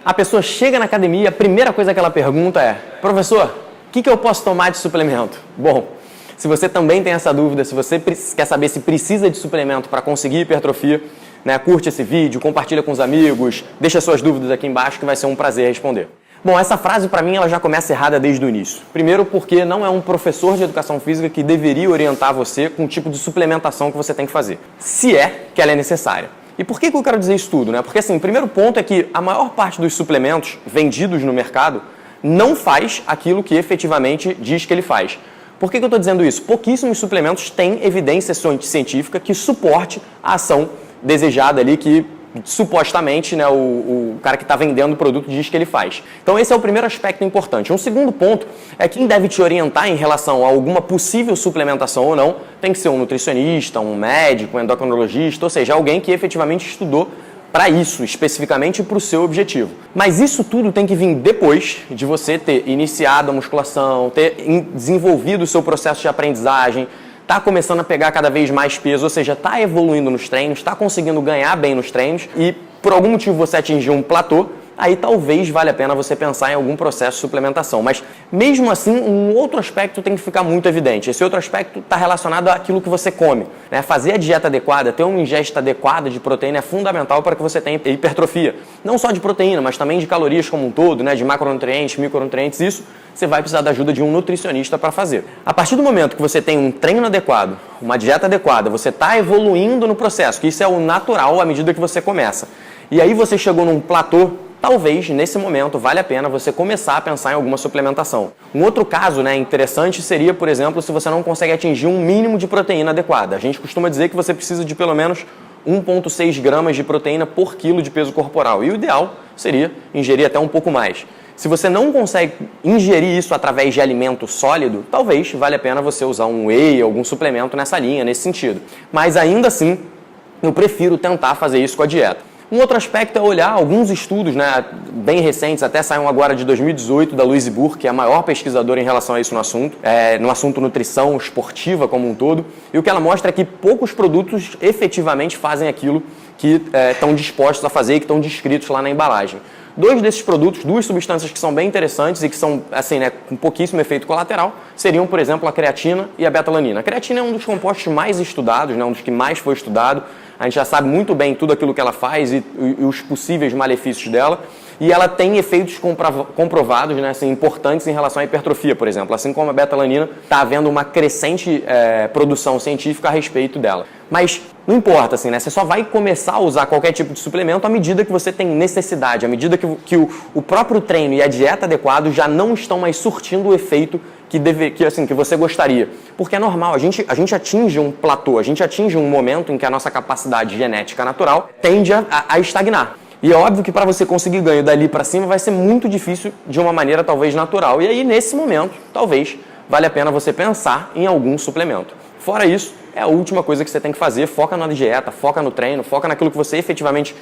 A pessoa chega na academia e a primeira coisa que ela pergunta é: professor, o que eu posso tomar de suplemento? Bom, se você também tem essa dúvida, se você quer saber se precisa de suplemento para conseguir hipertrofia, né, curte esse vídeo, compartilha com os amigos, deixa suas dúvidas aqui embaixo que vai ser um prazer responder. Bom, essa frase para mim ela já começa errada desde o início. Primeiro porque não é um professor de educação física que deveria orientar você com o tipo de suplementação que você tem que fazer, se é que ela é necessária. E por que eu quero dizer isso tudo, né? Porque assim, o primeiro ponto é que a maior parte dos suplementos vendidos no mercado não faz aquilo que efetivamente diz que ele faz. Por que eu estou dizendo isso? Pouquíssimos suplementos têm evidência científica que suporte a ação desejada ali que supostamente, né, o cara que está vendendo o produto diz que ele faz. Então esse é o primeiro aspecto importante. Um segundo ponto é quem deve te orientar em relação a alguma possível suplementação ou não tem que ser um nutricionista, um médico, um endocrinologista, ou seja, alguém que efetivamente estudou para isso, especificamente para o seu objetivo. Mas isso tudo tem que vir depois de você ter iniciado a musculação, ter desenvolvido o seu processo de aprendizagem, está começando a pegar cada vez mais peso, ou seja, está evoluindo nos treinos, está conseguindo ganhar bem nos treinos e por algum motivo você atingiu um platô, aí talvez valha a pena você pensar em algum processo de suplementação. Mas mesmo assim, um outro aspecto tem que ficar muito evidente. Esse outro aspecto está relacionado àquilo que você come, né? Fazer a dieta adequada, ter uma ingesta adequada de proteína é fundamental para que você tenha hipertrofia. Não só de proteína, mas também de calorias como um todo, né? De macronutrientes, micronutrientes, isso você vai precisar da ajuda de um nutricionista para fazer. A partir do momento que você tem um treino adequado, uma dieta adequada, você está evoluindo no processo, que isso é o natural à medida que você começa. E aí você chegou num platô, talvez, nesse momento, vale a pena você começar a pensar em alguma suplementação. Um outro caso, né, interessante seria, por exemplo, se você não consegue atingir um mínimo de proteína adequada. A gente costuma dizer que você precisa de pelo menos 1,6 gramas de proteína por quilo de peso corporal. E o ideal seria ingerir até um pouco mais. Se você não consegue ingerir isso através de alimento sólido, talvez valha a pena você usar um whey, algum suplemento nessa linha, nesse sentido. Mas ainda assim, eu prefiro tentar fazer isso com a dieta. Um outro aspecto é olhar alguns estudos, né, bem recentes, até saíram agora de 2018, da Louise Burke, que é a maior pesquisadora em relação a isso no assunto nutrição esportiva como um todo, e o que ela mostra é que poucos produtos efetivamente fazem aquilo que estão dispostos a fazer e que estão descritos lá na embalagem. Dois desses produtos, duas substâncias que são bem interessantes e que são, assim, né, com pouquíssimo efeito colateral, seriam, por exemplo, a creatina e a betalanina. A creatina é um dos compostos mais estudados, né, um dos que mais foi estudado. A gente já sabe muito bem tudo aquilo que ela faz e os possíveis malefícios dela. E ela tem efeitos comprovados, né, assim, importantes em relação à hipertrofia, por exemplo. Assim como a betalanina, está havendo uma crescente produção científica a respeito dela. Mas não importa, assim, né? Você só vai começar a usar qualquer tipo de suplemento à medida que você tem necessidade, à medida que o próprio treino e a dieta adequado já não estão mais surtindo o efeito que você gostaria. Porque é normal, a gente atinge um platô, a gente atinge um momento em que a nossa capacidade genética natural tende a estagnar. E é óbvio que para você conseguir ganho dali para cima vai ser muito difícil de uma maneira talvez natural. E aí, nesse momento, talvez vale a pena você pensar em algum suplemento. Fora isso, é a última coisa que você tem que fazer. Foca na dieta, foca no treino, foca naquilo que você efetivamente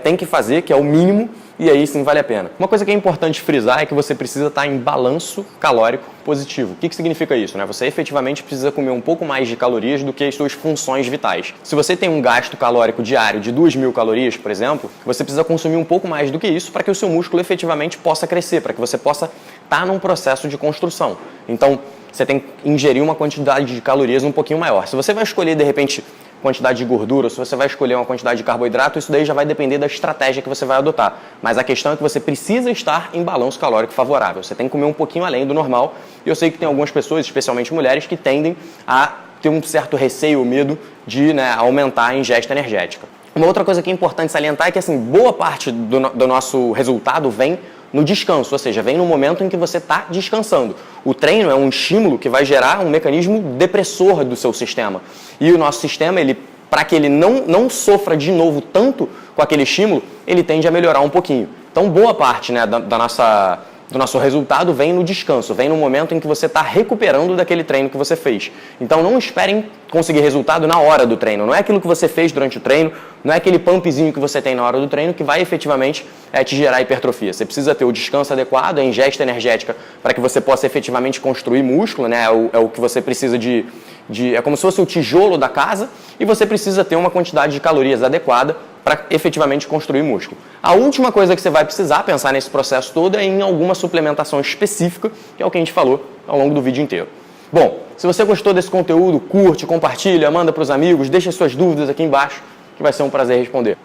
tem que fazer, que é o mínimo, e aí sim vale a pena. Uma coisa que é importante frisar é que você precisa estar em balanço calórico positivo. O que significa isso, né? Você efetivamente precisa comer um pouco mais de calorias do que as suas funções vitais. Se você tem um gasto calórico diário de 2.000 calorias, por exemplo, você precisa consumir um pouco mais do que isso para que o seu músculo efetivamente possa crescer, para que você possa estar num processo de construção. Então, você tem que ingerir uma quantidade de calorias um pouquinho maior. Se você vai escolher, de repente, quantidade de gordura, ou se você vai escolher uma quantidade de carboidrato, isso daí já vai depender da estratégia que você vai adotar. Mas a questão é que você precisa estar em balanço calórico favorável. Você tem que comer um pouquinho além do normal. E eu sei que tem algumas pessoas, especialmente mulheres, que tendem a ter um certo receio ou medo de, né, aumentar a ingesta energética. Uma outra coisa que é importante salientar é que, assim, boa parte do nosso resultado vem no descanso, ou seja, vem no momento em que você está descansando. O treino é um estímulo que vai gerar um mecanismo depressor do seu sistema. E o nosso sistema, para que ele não sofra de novo tanto com aquele estímulo, ele tende a melhorar um pouquinho. Então, boa parte, né, do nosso resultado vem no descanso, vem no momento em que você está recuperando daquele treino que você fez. Então não esperem conseguir resultado na hora do treino. Não é aquilo que você fez durante o treino, não é aquele pumpzinho que você tem na hora do treino que vai efetivamente te gerar hipertrofia. Você precisa ter o descanso adequado, a ingesta energética para que você possa efetivamente construir músculo, né? É o que você precisa é como se fosse o tijolo da casa, e você precisa ter uma quantidade de calorias adequada para efetivamente construir músculo. A última coisa que você vai precisar pensar nesse processo todo é em alguma suplementação específica, que é o que a gente falou ao longo do vídeo inteiro. Bom, se você gostou desse conteúdo, curte, compartilha, manda para os amigos, deixa suas dúvidas aqui embaixo, que vai ser um prazer responder.